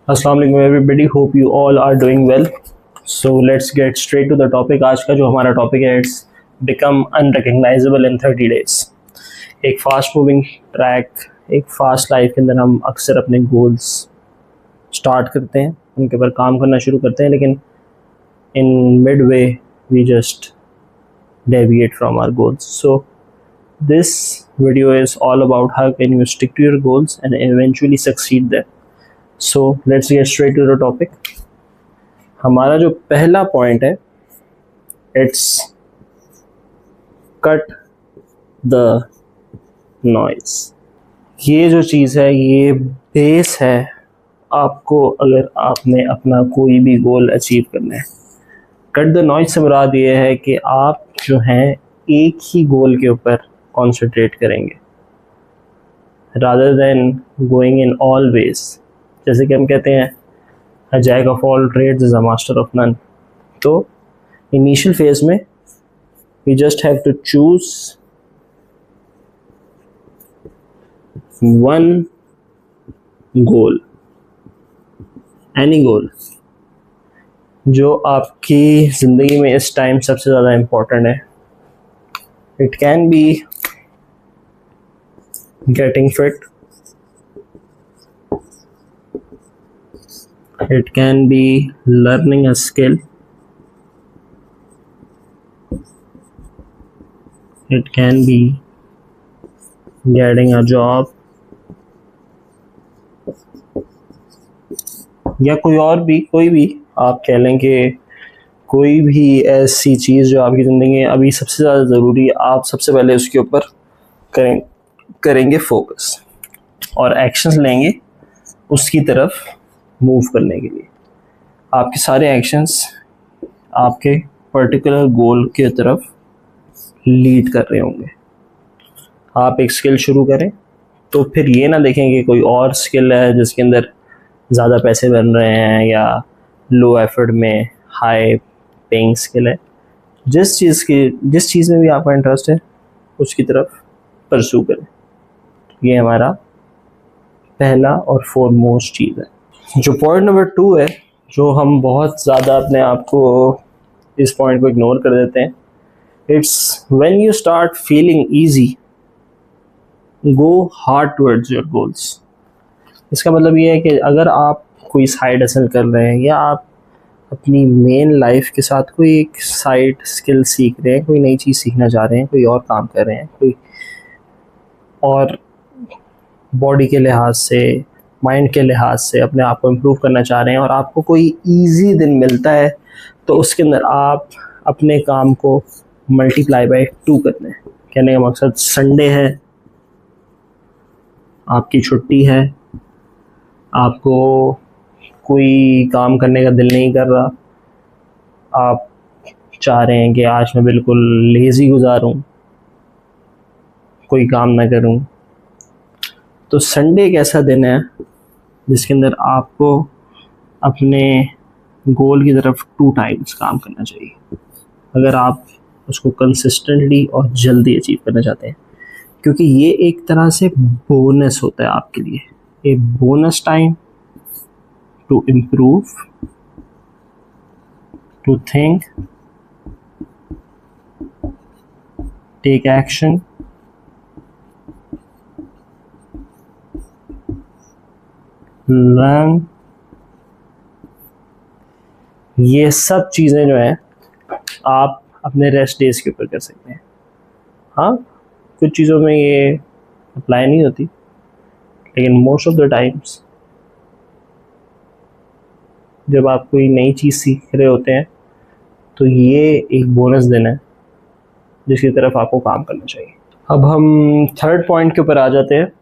अस्सलाम वालेकुम everybody, hope you all are doing well. So let's get straight to the topic. आज का जो हमारा टॉपिक है, it's become unrecognisable in 30 days. एक फास्ट मूविंग ट्रैक, एक फास्ट लाइफ के अंदर हम अक्सर अपने गोल्स स्टार्ट करते हैं, उनके ऊपर काम करना शुरू करते हैं, लेकिन in mid way we just deviate from our goals. So this video is all about how can you stick to your goals and eventually succeed there. So let's get straight to the topic. हमारा जो पहला point है, it's cut the noise. ये जो चीज़ है, ये base है आपको अगर आपने अपना कोई भी गोल अचीव करना है। कट द नॉइज से मुराद ये है कि आप जो हैं एक ही गोल के ऊपर कॉन्सेंट्रेट करेंगे rather than going in all ways. जैसे कि हम कहते हैं a jack of all trades is a master of none. तो इनिशियल फेज में we just have to choose one goal, any goal जो आपकी ज़िंदगी में इस टाइम सबसे ज़्यादा इम्पोर्टेंट है। It can be getting fit, it can be learning a skill, it can be getting a job, या कोई भी आप कह लें कि कोई भी ऐसी चीज़ जो आपकी ज़िंदगी में अभी सबसे ज़्यादा ज़रूरी है, आप सबसे पहले उसके ऊपर करेंगे फोकस और एक्शंस लेंगे उसकी तरफ मूव करने के लिए। आपके सारे एक्शंस आपके पर्टिकुलर गोल की तरफ लीड कर रहे होंगे। आप एक स्किल शुरू करें तो फिर ये ना देखें कि कोई और स्किल है जिसके अंदर ज़्यादा पैसे बन रहे हैं या लो एफर्ट में हाई पेइंग स्किल है। जिस चीज़ में भी आपका इंटरेस्ट है उसकी तरफ परसू करें। ये हमारा पहला और फॉरमोस्ट चीज़ है। जो पॉइंट नंबर 2 है, जो हम बहुत ज़्यादा अपने आप को इस पॉइंट को इग्नोर कर देते हैं, it's when you start feeling easy go hard towards your goals. इसका मतलब ये है कि अगर आप कोई साइड हसल कर रहे हैं या आप अपनी मेन लाइफ के साथ कोई एक साइड स्किल सीख रहे हैं, कोई नई चीज़ सीखना चाह रहे हैं, कोई और काम कर रहे हैं, कोई और बॉडी के लिहाज से, माइंड के लिहाज से अपने आप को इम्प्रूव करना चाह रहे हैं और आपको कोई इजी दिन मिलता है, तो उसके अंदर आप अपने काम को मल्टीप्लाई बाय 2 करते हैं। कहने का मकसद, संडे है, आपकी छुट्टी है, आपको कोई काम करने का दिल नहीं कर रहा, आप चाह रहे हैं कि आज मैं बिल्कुल लेज़ी गुजारूं, कोई काम ना करूं, तो संडे एक ऐसा दिन है जिसके अंदर आपको अपने गोल की तरफ 2 टाइम्स काम करना चाहिए अगर आप उसको कंसिस्टेंटली और जल्दी अचीव करना चाहते हैं, क्योंकि ये एक तरह से बोनस होता है आपके लिए, a bonus time to improve, to think, take action, learn. ये सब चीज़ें जो हैं आप अपने रेस्ट डेज के ऊपर कर सकते हैं। हाँ, कुछ चीज़ों में ये अप्लाई नहीं होती, लेकिन मोस्ट ऑफ द टाइम्स जब आप कोई नई चीज़ सीख रहे होते हैं तो ये एक बोनस दिन है जिसकी तरफ आपको काम करना चाहिए। अब हम थर्ड पॉइंट के ऊपर आ जाते हैं।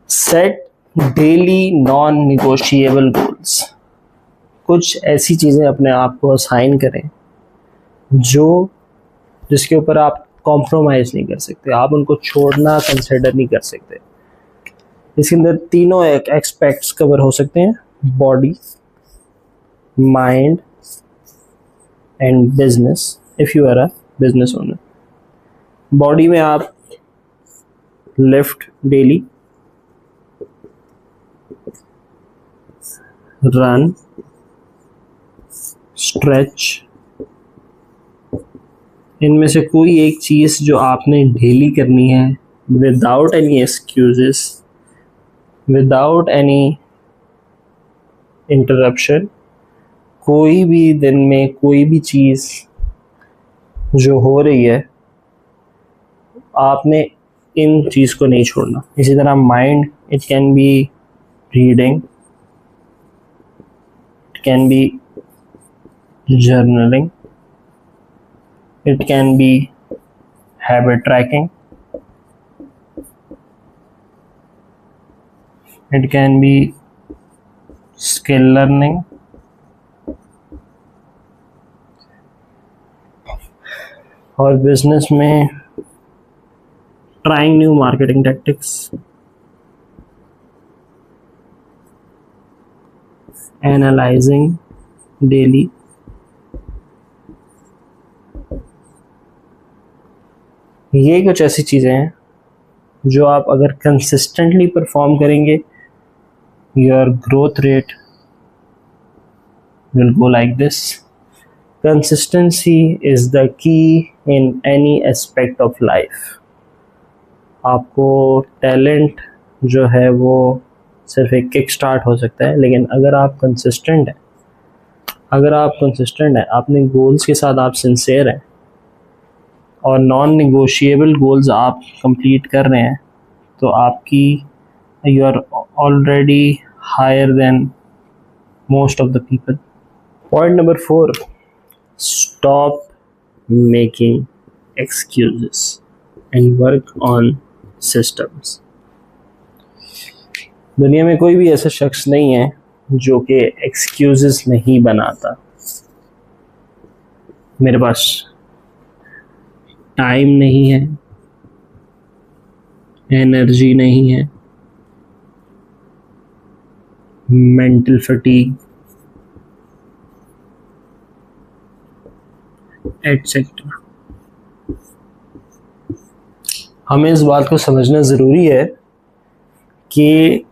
Set daily non negotiable goals. कुछ ऐसी चीज़ें अपने आप को असाइन करें जिसके ऊपर आप कॉम्प्रोमाइज़ नहीं कर सकते, आप उनको छोड़ना कंसिडर नहीं कर सकते। इसके अंदर तीनों एक्सपेक्ट्स कवर हो सकते हैं, body, mind and business, if you are a business owner. Body में आप लिफ्ट डेली, रन, स्ट्रेच, इनमें से कोई एक चीज़ जो आपने डेली करनी है without any excuses, without any interruption. कोई भी दिन में कोई भी चीज़ जो हो रही है आपने इन चीज़ को नहीं छोड़ना। इसी तरह mind, it can be reading, it can be journaling, it can be habit tracking, it can be skill learning, और बिजनेस में trying new marketing tactics, analyzing daily, ये कुछ ऐसी चीज़ें हैं जो आप अगर कंसिस्टेंटली परफॉर्म करेंगे, your growth rate will go like this. Consistency is the key in any aspect of life. आपको टैलेंट जो है वो सिर्फ एक किक स्टार्ट हो सकता है, लेकिन अगर आप कंसिस्टेंट हैं, अपने गोल्स के साथ आप सिंसियर हैं और नॉन निगोशिएबल गोल्स आप कंप्लीट कर रहे हैं, तो आपकी you are already higher than most of the people. Point number 4, stop making excuses and work on systems. दुनिया में कोई भी ऐसा शख्स नहीं है जो कि एक्सक्यूजेस नहीं बनाता। मेरे पास टाइम नहीं है, एनर्जी नहीं है, मेंटल फटीग, एटसेट्रा। हमें इस बात को समझना ज़रूरी है कि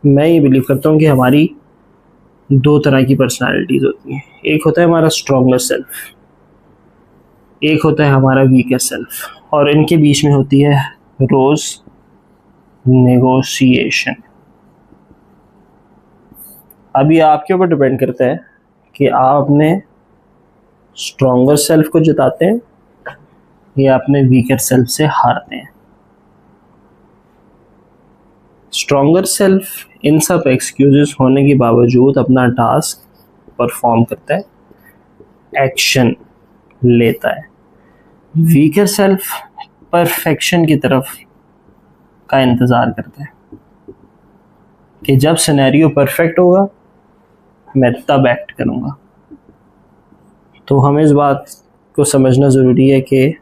मैं ये बिलीव करता हूँ कि हमारी 2 तरह की पर्सनालिटीज़ होती हैं। एक होता है हमारा स्ट्रॉन्गर सेल्फ, एक होता है हमारा वीकर सेल्फ, और इनके बीच में होती है रोज़ नेगोशिएशन। अभी आपके ऊपर डिपेंड करता है कि आप अपने स्ट्रॉन्गर सेल्फ को जिताते हैं या अपने वीकर सेल्फ से हारते हैं। स्ट्रॉन्गर सेल्फ इन सब एक्सक्यूजेस होने के बावजूद अपना टास्क परफॉर्म करता है, एक्शन लेता है। वीकर सेल्फ परफेक्शन की तरफ का इंतज़ार करता है कि जब सिनेरियो परफेक्ट होगा मैं तब एक्ट करूँगा। तो हमें इस बात को समझना ज़रूरी है कि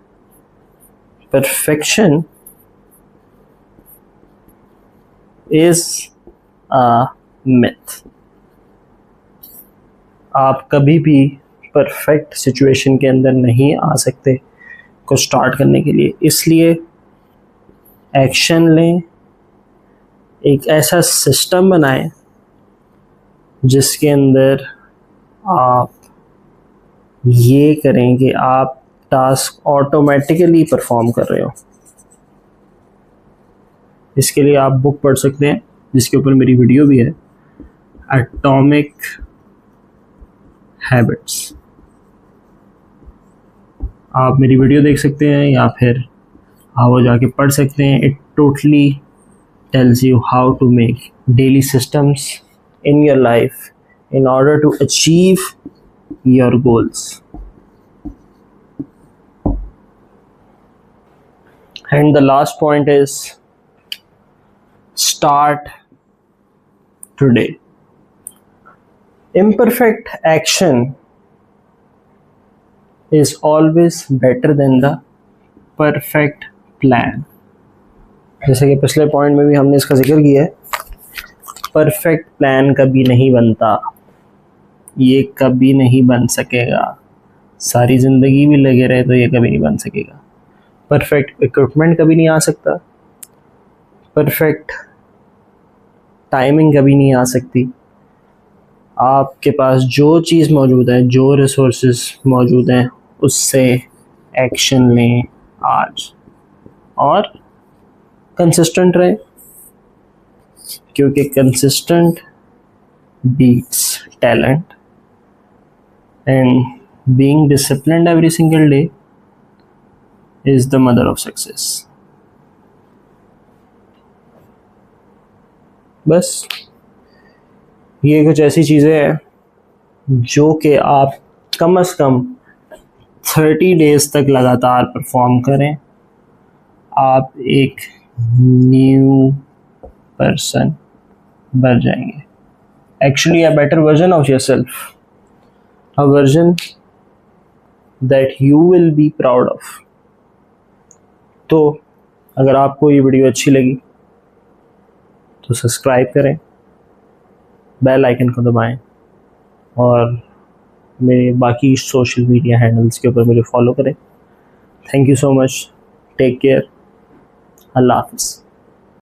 परफेक्शन इज़ अ मिथ। आप कभी भी परफेक्ट सिचुएशन के अंदर नहीं आ सकते को स्टार्ट करने के लिए। इसलिए एक्शन लें, एक ऐसा सिस्टम बनाएं जिसके अंदर आप ये करें कि आप टास्क ऑटोमेटिकली परफॉर्म कर रहे हो। इसके लिए आप बुक पढ़ सकते हैं जिसके ऊपर मेरी वीडियो भी है, एटॉमिक हैबिट्स। आप मेरी वीडियो देख सकते हैं या फिर आप वो जाके पढ़ सकते हैं। It totally tells you how to make daily systems in your life in order to achieve your goals. And the last point is start today. Imperfect action is always better than the perfect plan. जैसे कि पिछले point में भी हमने इसका जिक्र किया है, परफेक्ट प्लान कभी नहीं बनता, ये कभी नहीं बन सकेगा। सारी ज़िंदगी भी लगे रहे तो ये कभी नहीं बन सकेगा। परफेक्ट इक्विपमेंट कभी नहीं आ सकता, परफेक्ट टाइमिंग कभी नहीं आ सकती। आपके पास जो चीज़ मौजूद है, जो रिसोर्सेज मौजूद हैं, उससे एक्शन लें आज और कंसिस्टेंट रहें, क्योंकि consistent beats talent and being disciplined every single day is the mother of success. बस ये कुछ ऐसी चीज़ें हैं जो कि आप कम से कम 30 डेज़ तक लगातार परफॉर्म करें, आप एक न्यू पर्सन बन जाएंगे। Actually a better version of yourself, a version that you will be proud of। तो अगर आपको ये वीडियो अच्छी लगी तो सब्सक्राइब करें, बेल आइकन को दबाएं और मेरे बाकी सोशल मीडिया हैंडल्स के ऊपर मुझे फॉलो करें। Thank you so much, take care, अल्लाह हाफ़िज़।